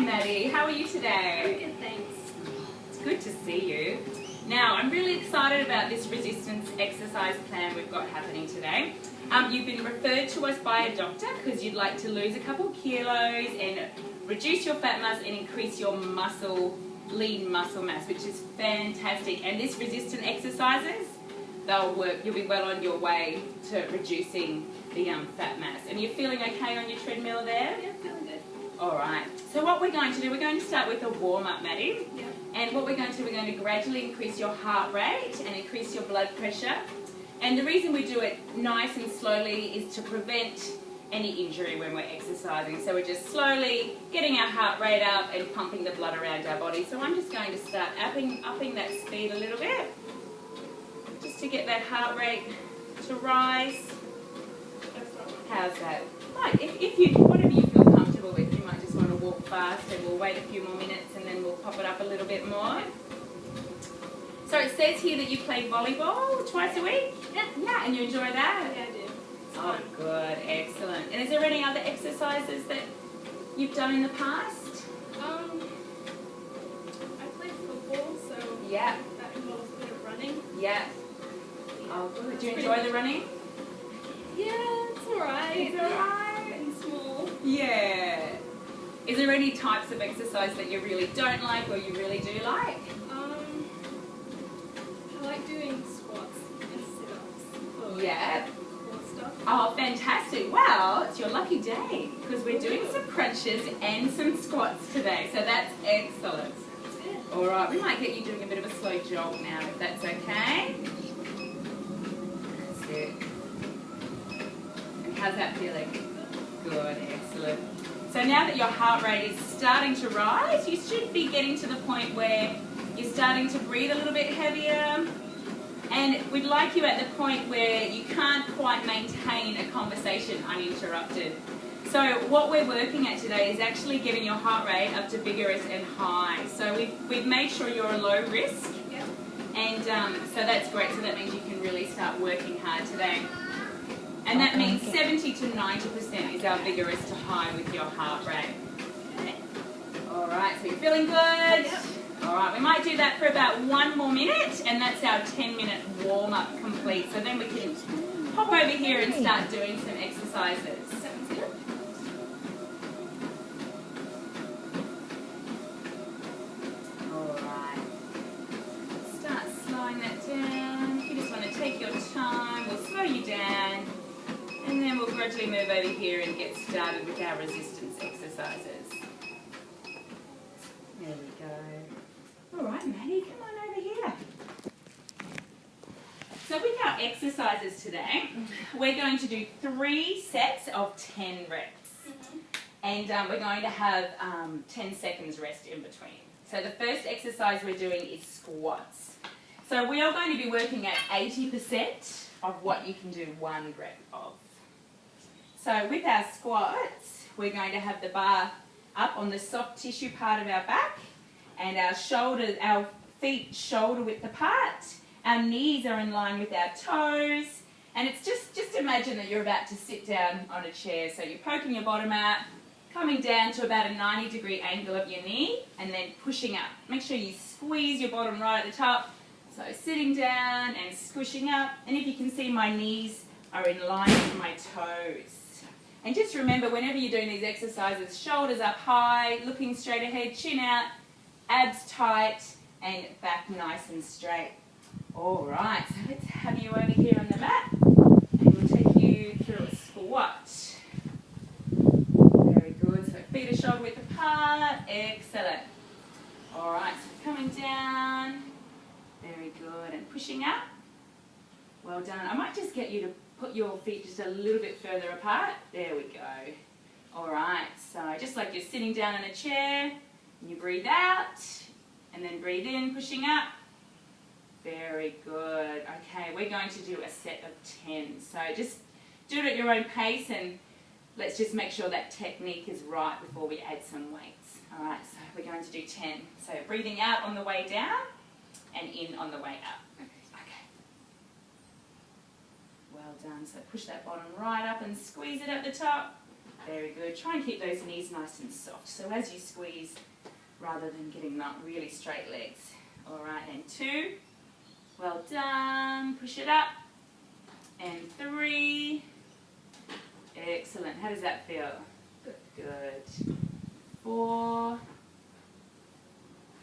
Maddie, how are you today? Good, thanks. It's good to see you. Now, I'm really excited about this resistance exercise plan we've got happening today. You've been referred to us by a doctor because you'd like to lose a couple kilos and reduce your fat mass and increase your lean muscle mass, which is fantastic. And this resistant exercises, they'll work. You'll be well on your way to reducing the fat mass. And you're feeling okay on your treadmill there? Yeah, feeling good. All right. So what we're going to do, we're going to start with a warm-up, Maddie. Yeah. And what we're going to do, we're going to gradually increase your heart rate and increase your blood pressure. And the reason we do it nice and slowly is to prevent any injury when we're exercising. So we're just slowly getting our heart rate up and pumping the blood around our body. So I'm just going to start upping that speed a little bit, just to get that heart rate to rise. How's that? Right, if you, whatever you feel comfortable with, you might just want to walk fast and we'll wait a few more minutes and then we'll pop it up a little bit more. So it says here that you play volleyball twice a week? Yeah. Yeah, and you enjoy that? Yeah, I do. Oh, good, excellent. And is there any other exercises that you've done in the past? I play football, so Yeah. that involves a bit of running. Yeah. Oh, good. Do you enjoy the running? Yeah, it's alright. It's alright. And small. Yeah. Is there any types of exercise that you really don't like or you really do like? I like doing squats and sit-ups for Yeah. core stuff. Oh, fantastic. Well, it's your lucky day because we're doing some crunches and some squats today. So that's excellent. Yeah. All right, we might get you doing a bit of a slow jog now if that's okay. That's it. And how's that feeling? Good, excellent. So now that your heart rate is starting to rise, you should be getting to the point where you're starting to breathe a little bit heavier. And we'd like you at the point where you can't quite maintain a conversation uninterrupted. So what we're working at today is actually getting your heart rate up to vigorous and high. So we've made sure you're a low risk. Yeah. And so that's great. So that means you can really start working hard today. And that means 70 to 90% is our vigorous to high with your heart rate. Okay. All right, so you're feeling good? Yep. All right, we might do that for about 1 more minute, and that's our 10-minute warm-up complete. So then we can hop over here and start doing some exercises. Sounds good. All right. Start slowing that down. You just want to take your time. We'll slow you down. And then we'll gradually move over here and get started with our resistance exercises. There we go. All right, Maddie, come on over here. So with our exercises today, we're going to do 3 sets of 10 reps. And we're going to have 10 seconds rest in between. So the first exercise we're doing is squats. So we are going to be working at 80% of what you can do 1 rep of. So with our squats, we're going to have the bar up on the soft tissue part of our back, and our feet shoulder width apart. Our knees are in line with our toes, and it's just imagine that you're about to sit down on a chair. So you're poking your bottom out, coming down to about a 90-degree angle of your knee, and then pushing up. Make sure you squeeze your bottom right at the top. So sitting down and squishing up, and if you can see, my knees are in line with my toes. And just remember, whenever you're doing these exercises, shoulders up high, looking straight ahead, chin out, abs tight, and back nice and straight. All right, so let's have you over here on the mat, and we'll take you through a squat. Very good, so feet are shoulder width apart, excellent. All right, so coming down, very good, and pushing up. Well done. I might just get you to put your feet just a little bit further apart. There we go. All right, so just like you're sitting down in a chair, you breathe out, and then breathe in, pushing up. Very good. Okay, we're going to do a set of 10. So just do it at your own pace, and let's just make sure that technique is right before we add some weights. All right, so we're going to do 10. So breathing out on the way down, and in on the way up. Okay. Well done. So push that bottom right up and squeeze it at the top. Very good. Try and keep those knees nice and soft. So as you squeeze, rather than getting not really straight legs. All right, and 2. Well done. Push it up. And 3. Excellent. How does that feel? Good. Good. 4.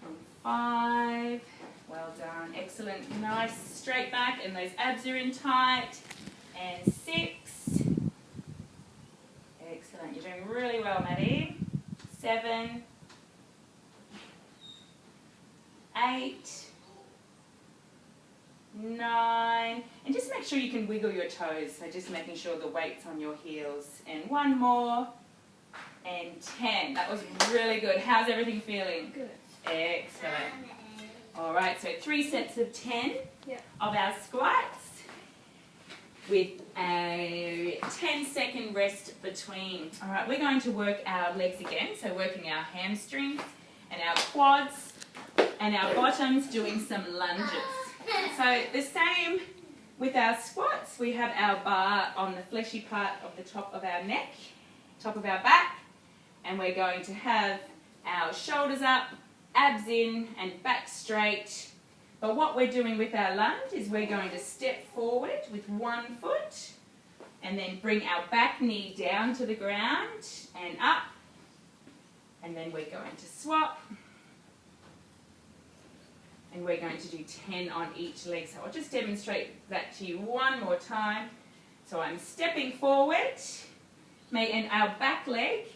From 5. Well done. Excellent. Nice straight back, and those abs are in tight. And 6. Excellent. You're doing really well, Maddie. 7. 8. 9. And just make sure you can wiggle your toes. So just making sure the weight's on your heels. And 1 more. And 10. That was really good. How's everything feeling? Good. Excellent. All right, so 3 sets of 10 Yep. of our squats with a 10-second rest between. All right, we're going to work our legs again, so working our hamstrings and our quads and our bottoms, doing some lunges. So the same with our squats. We have our bar on the fleshy part of the top of our neck, top of our back, and we're going to have our shoulders up, abs in, and back straight. But what we're doing with our lunge is we're going to step forward with 1 foot and then bring our back knee down to the ground and up. And then we're going to swap. And we're going to do 10 on each leg. So I'll just demonstrate that to you one more time. So I'm stepping forward, and our back leg,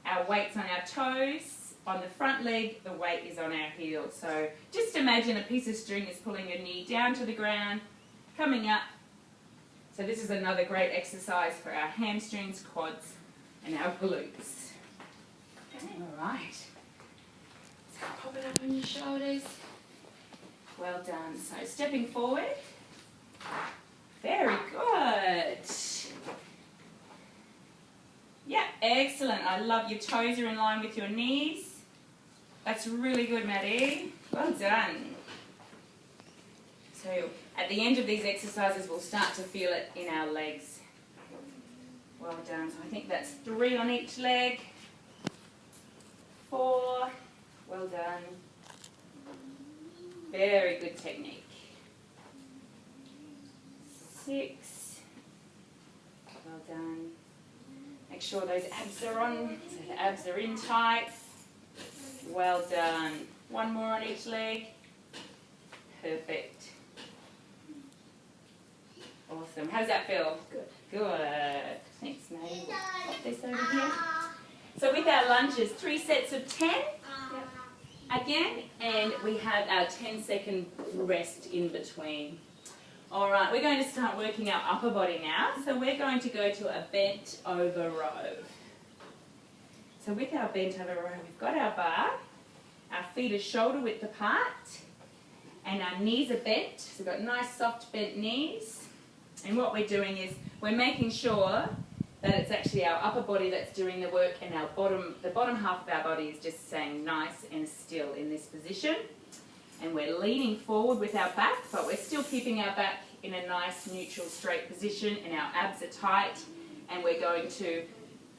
our weight's on our toes. On the front leg, the weight is on our heels. So just imagine a piece of string is pulling your knee down to the ground, coming up. So this is another great exercise for our hamstrings, quads, and our glutes. Okay. All right. So pop it up on your shoulders. Well done. So stepping forward. Very good. Yeah, excellent. I love your toes are in line with your knees. That's really good, Maddie. Well done. So at the end of these exercises, we'll start to feel it in our legs. Well done. So I think that's 3 on each leg. 4. Well done. Very good technique. 6. Well done. Make sure those abs are on, so the abs are in tight. Well done. 1 more on each leg. Perfect. Awesome. How does that feel? Good. Good. Thanks, Maddie. We'll pop this over here. So with our lunges, 3 sets of 10 again, and we have our 10-second rest in between. All right, we're going to start working our upper body now. So we're going to go to a bent over row. So with our bent over row, we've got our bar, our feet are shoulder width apart, and our knees are bent. So we've got nice soft bent knees. And what we're doing is we're making sure that it's actually our upper body that's doing the work, and the bottom half of our body is just staying nice and still in this position. And we're leaning forward with our back, but we're still keeping our back in a nice neutral straight position, and our abs are tight. And we're going to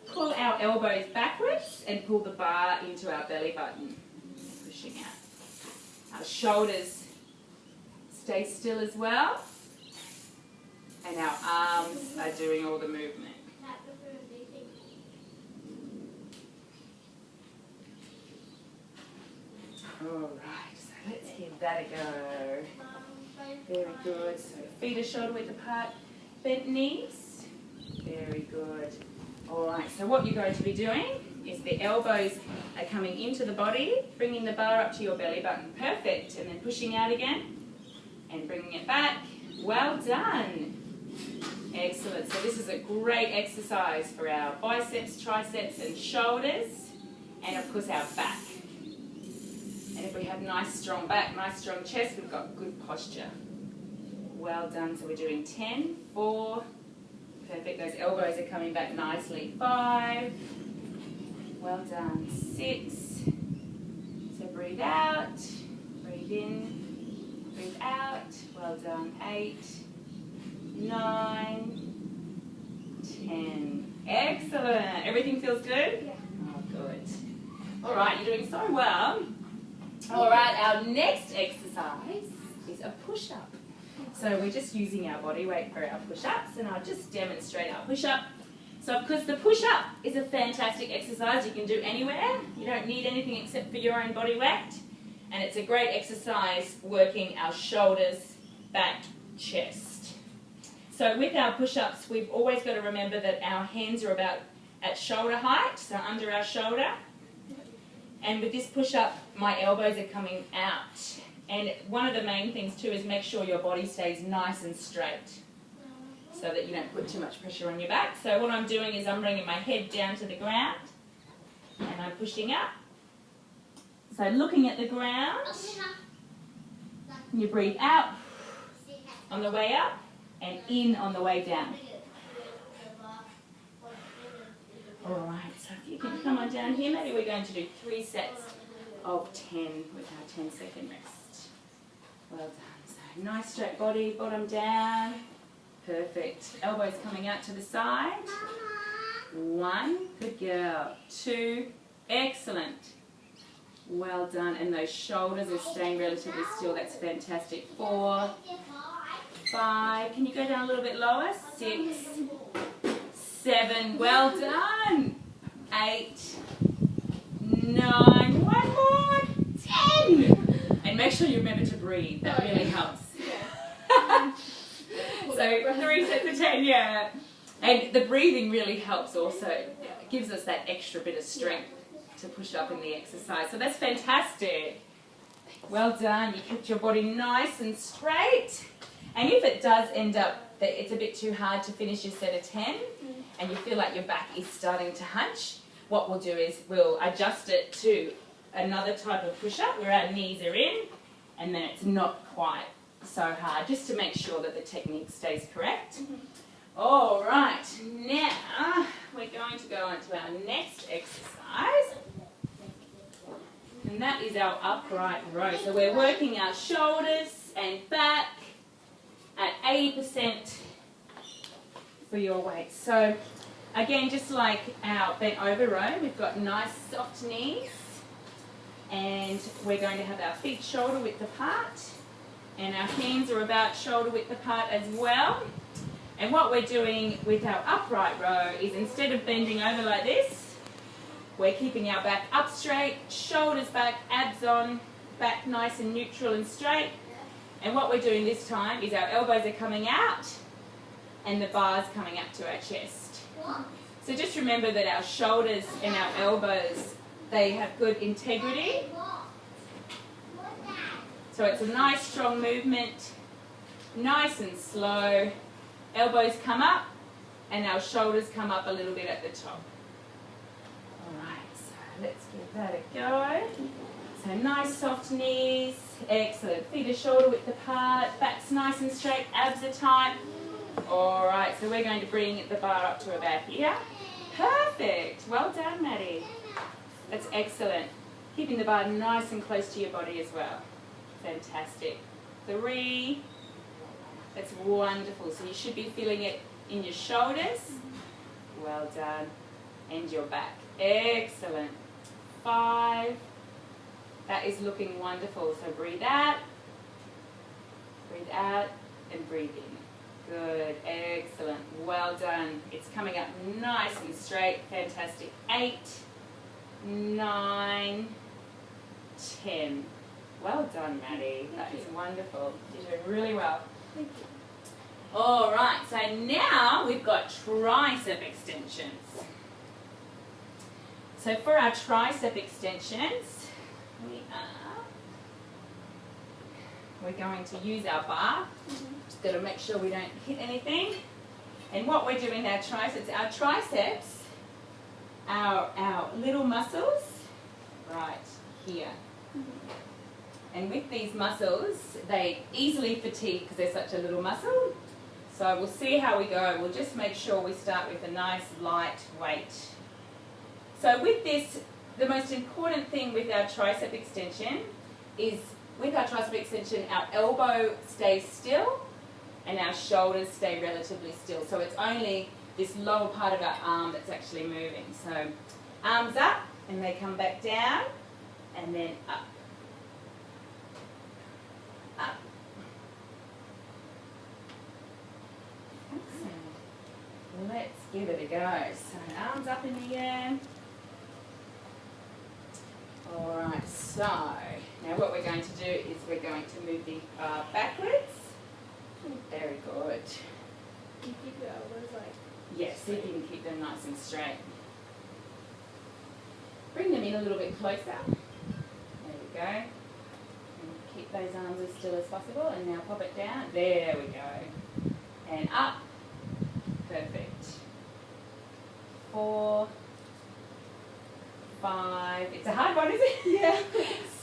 pull our elbows backwards and pull the bar into our belly button, pushing out. Our shoulders stay still as well, and our arms are doing all the movement. All right, so let's give that a go. Very good. So feet are shoulder width apart, bent knees. Very good. All right, so what you're going to be doing is the elbows are coming into the body, bringing the bar up to your belly button. Perfect. And then pushing out again and bringing it back. Well done. Excellent. So this is a great exercise for our biceps, triceps, and shoulders, and of course our back. And if we have nice strong back, nice strong chest, we've got good posture. Well done. So we're doing 10, 4. Perfect. Those elbows are coming back nicely. 5. Well done. 6. So breathe out. Breathe in. Breathe out. Well done. 8. 9. 10. Excellent. Everything feels good? Yeah. Oh, good. All right, you're doing so well. All right, our next exercise is a push-up. So we're just using our body weight for our push-ups, and I'll just demonstrate our push-up. So because the push-up is a fantastic exercise you can do anywhere. You don't need anything except for your own body weight. And it's a great exercise working our shoulders, back, chest. So with our push-ups, we've always got to remember that our hands are about at shoulder height, so under our shoulder. And with this push-up, my elbows are coming out. And one of the main things too is make sure your body stays nice and straight so that you don't put too much pressure on your back. So what I'm doing is I'm bringing my head down to the ground and I'm pushing up. So looking at the ground, you breathe out on the way up and in on the way down. Alright, so if you can come on down here, maybe we're going to do 3 sets of 10 with our 10-second rest. Well done. So nice straight body, bottom down. Perfect. Elbows coming out to the side. 1, good girl. 2, excellent. Well done. And those shoulders are staying relatively still. That's fantastic. 4, 5. Can you go down a little bit lower? 6, 7. Well done. 8, 9. 1 more. 10. And make sure you remember to breathe. That really helps. So 3 sets of 10, yeah. And the breathing really helps also. It gives us that extra bit of strength to push up in the exercise. So that's fantastic. Well done. You kept your body nice and straight. And if it does end up that it's a bit too hard to finish your set of 10 and you feel like your back is starting to hunch, what we'll do is we'll adjust it to another type of push-up where our knees are in and then it's not quite so hard, just to make sure that the technique stays correct. All right, now we're going to go on to our next exercise, and that is our upright row. So we're working our shoulders and back at 80% for your weight. So again, just like our bent over row, we've got nice soft knees, and we're going to have our feet shoulder width apart. And our hands are about shoulder width apart as well. And what we're doing with our upright row is instead of bending over like this, we're keeping our back up straight, shoulders back, abs on, back nice and neutral and straight. And what we're doing this time is our elbows are coming out and the bar's coming up to our chest. So just remember that our shoulders and our elbows, they have good integrity. So it's a nice strong movement, nice and slow. Elbows come up and our shoulders come up a little bit at the top. Alright, so let's give that a go. So nice soft knees, excellent. Feet are shoulder width apart, back's nice and straight, abs are tight. Alright, so we're going to bring the bar up to about here. Perfect, well done Maddie. That's excellent. Keeping the bar nice and close to your body as well. Fantastic. 3. That's wonderful. So you should be feeling it in your shoulders. Well done. And your back. Excellent. 5. That is looking wonderful. So breathe out, and breathe in. Good. Excellent. Well done. It's coming up nice and straight. Fantastic. 8, 9, 10. Well done, Maddie. That is wonderful. You're doing really well. Thank you. All right, so now we've got tricep extensions. So for our tricep extensions, we're going to use our bar. Just got to make sure we don't hit anything. And what we're doing our triceps, our little muscles, right here. And with these muscles, they easily fatigue because they're such a little muscle. So we'll see how we go. We'll just make sure we start with a nice light weight. So with this, the most important thing with our tricep extension is with our tricep extension, our elbow stays still and our shoulders stay relatively still. So it's only this lower part of our arm that's actually moving. So arms up and they come back down and then up. Up. Excellent. Let's give it a go. So arms up in the air. Alright, so now what we're going to do is we're going to move the backwards. Very good. You keep your elbows like... Yes, see if you can keep them nice and straight. Bring them in a little bit closer. There we go. And keep those arms as still as possible. And now pop it down. There we go. And up. Perfect. 4, 5. It's a hard one, isn't it? Yeah.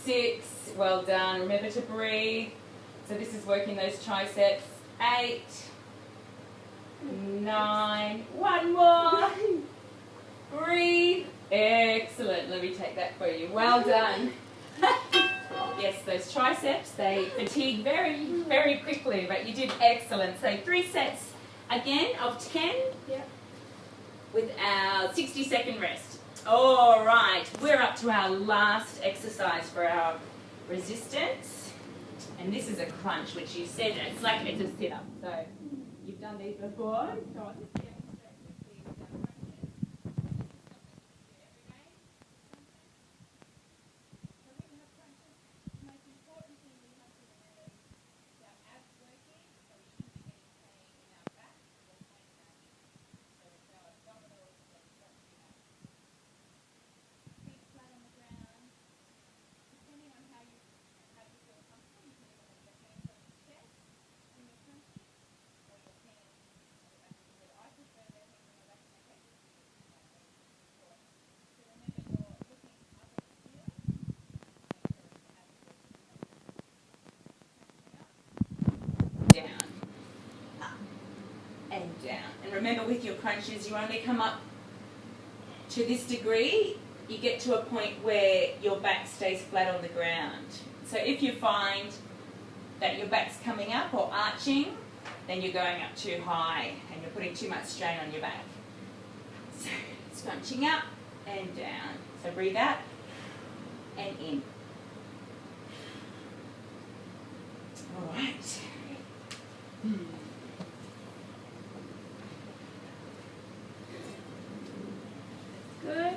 6. Well done. Remember to breathe. So this is working those triceps. 8. 9. One more. Breathe. Excellent. Let me take that for you. Well done. Yes, those triceps, they fatigue very, very quickly, but you did excellent. So 3 sets again of 10 with our 60-second rest. All right, we're up to our last exercise for our resistance. And this is a crunch, which you said it's like it's a sit-up. So you've done these before. So I'll just demonstrate quickly with our crunches. So when you have crunches, the most important thing we have to remember is our abs working, so we shouldn't be getting pain in our back or pain in our hips. So it's our abdominals and crunching up. Feet flat on the ground. Depending on how you feel comfortable, you can either have your hands on your chest when you're crunching, or your hands on the back of your head. I prefer the hands on the back of my head because it gives me that extra support. So remember you're looking up at the ceiling. Make sure it's abs working. Crunching up. Down. Up. And down. And remember with your crunches, you only come up to this degree. You get to a point where your back stays flat on the ground. So if you find that your back's coming up or arching, then you're going up too high and you're putting too much strain on your back. So scrunching up and down. So breathe out and in. All right. Good.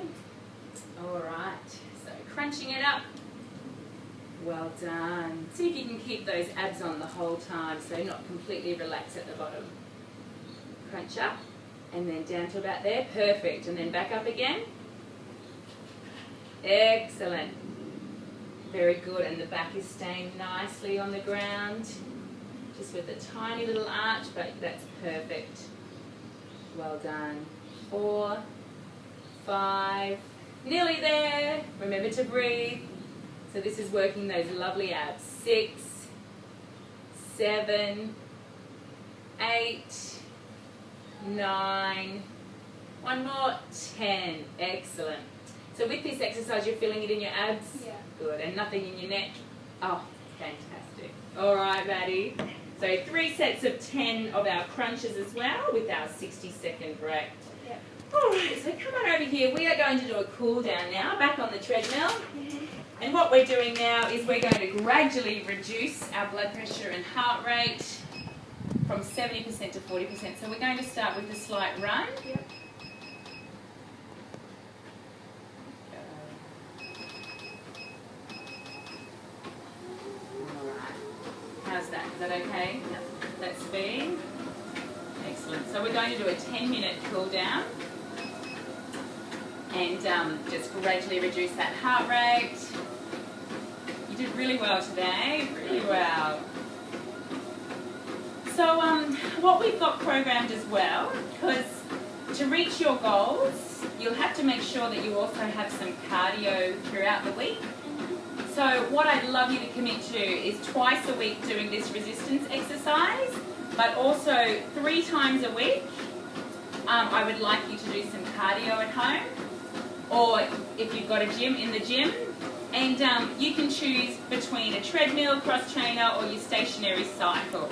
All right, so crunching it up. Well done. See if you can keep those abs on the whole time, so not completely relaxed at the bottom. Crunch up, and then down to about there. Perfect. And then back up again. Excellent. Very good. And the back is staying nicely on the ground, just with a tiny little arch, but that's perfect. Well done. 4, 5. Nearly there. Remember to breathe. So this is working those lovely abs. 6, 7, 8, 9. One more. 10. Excellent. So with this exercise, you're feeling it in your abs? Yeah. Good. And nothing in your neck? Oh, fantastic. All right, Maddie. So 3 sets of 10 of our crunches as well with our 60-second break. Yep. Alright, so come on over here. We are going to do a cool down now, back on the treadmill. And what we're doing now is we're going to gradually reduce our blood pressure and heart rate from 70% to 40%. So we're going to start with a slight run. Yep. Alright. How's that? Is that okay? Yep. That speed? Excellent. So we're going to do a 10-minute cool down. And just gradually reduce that heart rate. You did really well today, really well. So what we've got programmed as well, because to reach your goals, you'll have to make sure that you also have some cardio throughout the week. So what I'd love you to commit to is twice a week doing this resistance exercise, but also 3 times a week. I would like you to do some cardio at home, or if you've got a gym, in the gym. And you can choose between a treadmill, cross trainer, or your stationary cycle.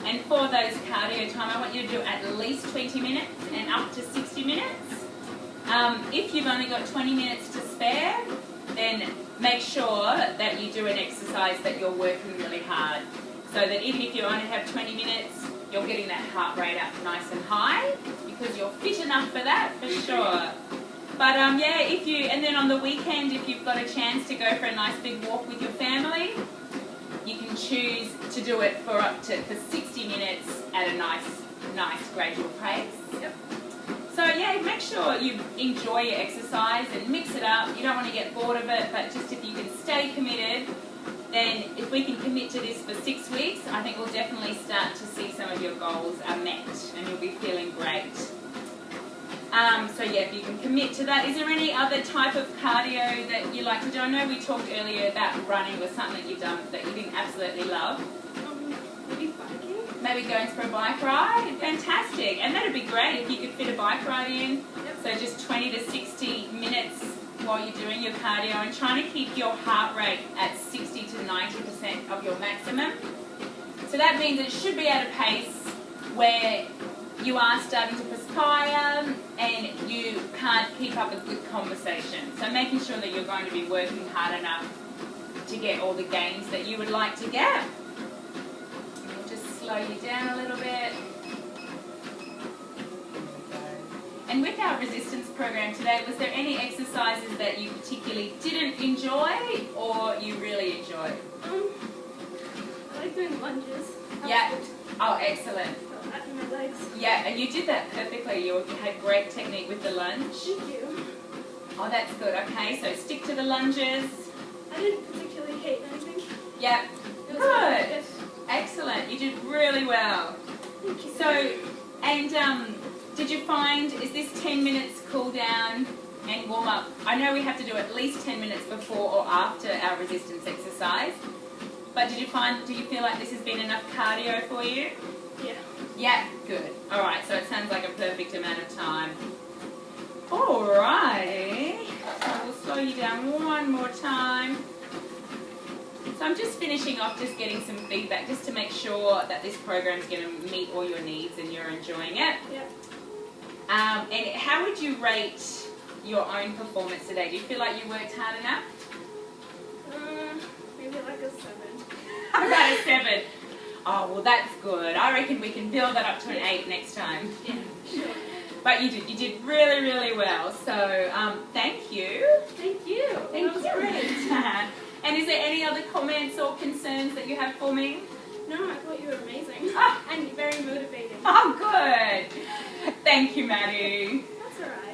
And for those cardio time, I want you to do at least 20 minutes and up to 60 minutes. If you've only got 20 minutes to spare, then make sure that you do an exercise that you're working really hard. So that even if you only have 20 minutes, you're getting that heart rate up nice and high, because you're fit enough for that, for sure. But yeah, and then on the weekend, if you've got a chance to go for a nice big walk with your family, you can choose to do it for 60 minutes at a nice gradual pace. Yep. So yeah, make sure you enjoy your exercise and mix it up. You don't want to get bored of it, but just if you can stay committed, then if we can commit to this for 6 weeks, I think we'll definitely start to see some of your goals are met and you'll be feeling great. So yeah, if you can commit to that. Is there any other type of cardio that you like to do? I know we talked earlier about running was something you've done that you didn't absolutely love. Maybe biking. Maybe going for a bike ride. Fantastic. And that'd be great if you could fit a bike ride in. Yep. So just 20 to 60 minutes while you're doing your cardio and trying to keep your heart rate at 60 to 90% of your maximum. So that means it should be at a pace where you are starting to perspire and you can't keep up a good conversation. So making sure that you're going to be working hard enough to get all the gains that you would like to get. We'll just slow you down a little bit. And with our resistance program today, was there any exercises that you particularly didn't enjoy or you really enjoyed? I like doing lunges. Yeah. Oh, excellent. Adding my legs. Yeah, and you did that perfectly. You had great technique with the lunge. Thank you. Oh, that's good. Okay, so stick to the lunges. I didn't particularly hate anything. Yeah. It was Good. Excellent. You did really well. Thank you. So, and did you find, is this 10 minutes cool down and warm up? I know we have to do at least 10 minutes before or after our resistance exercise, but do you feel like this has been enough cardio for you? Yeah. Yeah, good. All right, so it sounds like a perfect amount of time. All righty. So we'll slow you down one more time. So I'm just finishing off, just getting some feedback, just to make sure that this program's going to meet all your needs and you're enjoying it. Yeah. And how would you rate your own performance today? Do you feel like you worked hard enough? Maybe like a 7. About a 7. Oh, well, that's good. I reckon we can build that up to an 8 next time. Yeah. Sure. But you did really, really well. So thank you. Thank you. Thank That was you. great. And is there any other comments or concerns that you have for me? No, I thought you were amazing. Ah. And very motivating. Oh, good. Thank you, Maddie. That's alright.